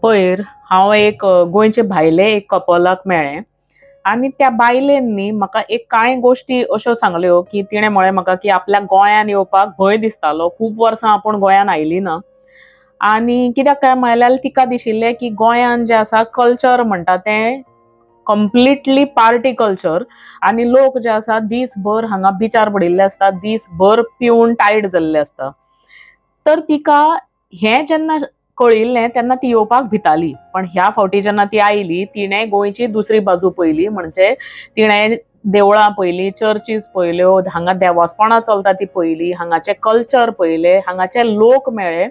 पयर हांव एक गोंयचे भायले एक कपलाक मेळ्ळें आनी त्या बायलेन म्हाका एक कांय गोश्टी अश्यो सांगल्यो की तिणें म्हळें म्हाका की आपल्या गोंयान येवपाक भंय दिसतालो, खूब वर्सां आपूण गोंयान आयली ना. आनी कित्याक काय म्हळ्यार तिका दिशिल्लें की गोंयान जें आसा कल्चर म्हणटा तें कंप्लिटली पार्टी कल्चर आनी लोक जे आसा दीसभर हांगा बिचार पडिल्ले आसता, दीसभर पिवन टायर्ड जाल्ले आसता. तर तिका हें जेन्ना कळिल्लें तेन्ना ती येवपाक भिताली. पण ह्या फावटी जेन्ना ती आयली तिणें गोंयची दुसरी बाजू पयली, म्हणजे तिणें देवळां पयलीं, चर्चीस पयल्यो, हांगा देवास्पणां चलता ती पयली, हांगाचे कल्चर पयले, हांगाचे लोक मेळ्ळे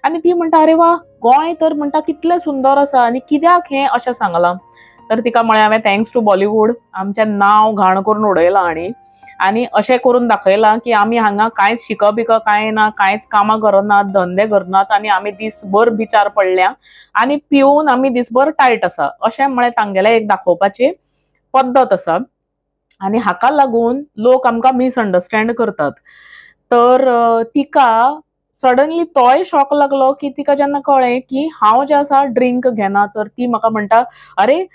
आनी ती म्हणटा अरे वा, गोंय तर म्हणटा कितलें सुंदर आसा आनी कित्याक हें अशें सांगलां. तर तिका म्हळें हांवें थँक्स टू बॉलिवूड आमचें नांव घाण करून उडयलां आनी अशें करून दाखयलां की आमी हांगा कांयच शिकप कांय ना, कांयच कामां करनात, धंदे करनात आनी आमी दीसभर बिचार पडल्या आनी पिवन आमी दीसभर टायट आसा, अशें म्हळें तांगेलें एक दाखोवपाची पद्दत आसा. आनी हाका लागून लोक आमकां मिसअंडरस्टँड करतात. तर तिका सडनली तोय शॉक लागलो की तिका जेन्ना कळ्ळें की हांव जें आसा ड्रिंक घेना, तर ती म्हाका म्हणटा अरे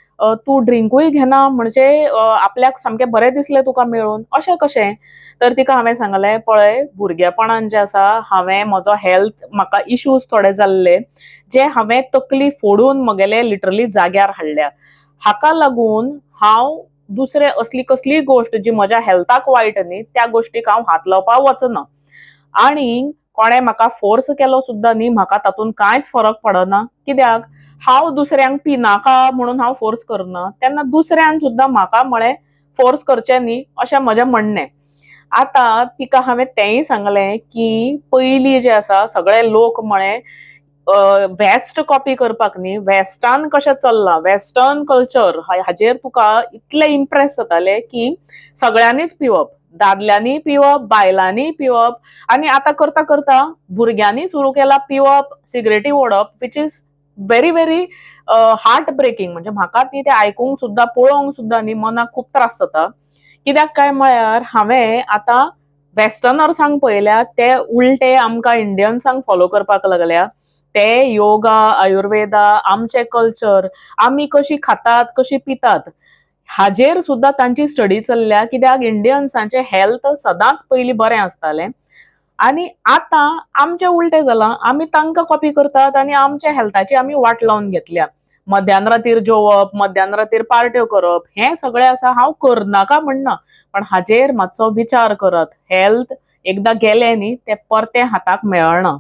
तूं ड्रिंकूय घेना म्हणजे आपल्याक सामकें बरें दिसलें तुका मेळून, अशें कशें. तर तिका हांवें सांगलें पळय, भुरगेपणान जें आसा हांवें म्हजो हेल्थ म्हाका इश्यूज थोडे जाल्ले जे हांवें तकली फोडून म्हगेले लिटरली जाग्यार हाडल्या. हाका लागून हांव दुसरे असली कसलीय गोश्ट जी म्हज्या हेल्थाक वायट न्ही त्या गोश्टीक हांव हात लावपाक वचना. आनी कोणें म्हाका फोर्स केलो सुद्दां न्ही म्हाका तातूंत कांयच फरक पडना. कित्याक हांव दुसऱ्यांक पिनाका म्हणून हांव फोर्स करना, तेन्ना दुसऱ्यान सुद्दां म्हाका म्हळें फोर्स करचें न्ही अशें म्हजें म्हणणें. आतां तिका हांवें तेंय सांगलें की पयलीं जें आसा सगळे लोक म्हळें वेस्ट कॉपी करपाक न्ही, वेस्टान कशें चल्लां, वेस्टर्न कल्चर हाजेर तुका इतले इम्प्रेस जाताले की सगळ्यांनीच पिवप, दादल्यांनी पिवप, बायलांनी पिवप आनी आतां करता करता भुरग्यांनी सुरू केला पिवप, सिगरेटी ओडप, which is very very heartbreaking. म्हणजे म्हाका ती तें आयकूंक सुद्दां पळोवंक सुद्दां न्ही मनाक खूब त्रास जाता. कित्याक काय म्हळ्यार हांवें आतां वेस्टर्नर्सांक पळयल्या ते उलटे आमकां इंडियन्सांक फॉलो करपाक लागल्या. ते योगा, आयुर्वेदा, आमचे कल्चर, आमी कशी खातात, कशी पितात हाजेर सुद्दां तांची स्टडी चल्ल्या. कित्याक इंडियन्सांचें हेल्थ सदांच पयलीं बरें आसतालें आनी आतां आमचें उलटें जालां. आमी तांकां कॉपी करतात आनी आमच्या हेल्थाची आमी वाट लावन घेतल्या. मध्यान रातीर जेवप, मध्यान रातीर पार्ट्यो करप, हें सगळें आसा. हांव करनाका म्हणना, पण हाजेर मातसो विचार करात. हेल्थ एकदां गेलें न्ही तें परतें हाताक मेळना.